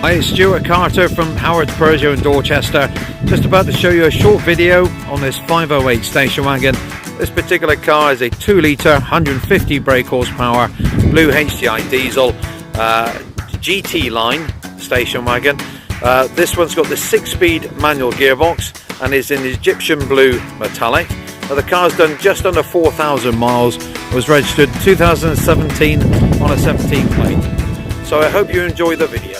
Hi, it's Stuart Carter from Howard's Peugeot in Dorchester. Just about to show you a short video on this 508 station wagon. This particular car is a 2 litre, 150 brake horsepower, blue HDI diesel, GT line station wagon. This one's got the 6-speed manual gearbox and is in Egyptian blue metallic. Now, the car's done just under 4,000 miles. It was registered 2017 on a 17 plate. So I hope you enjoy the video.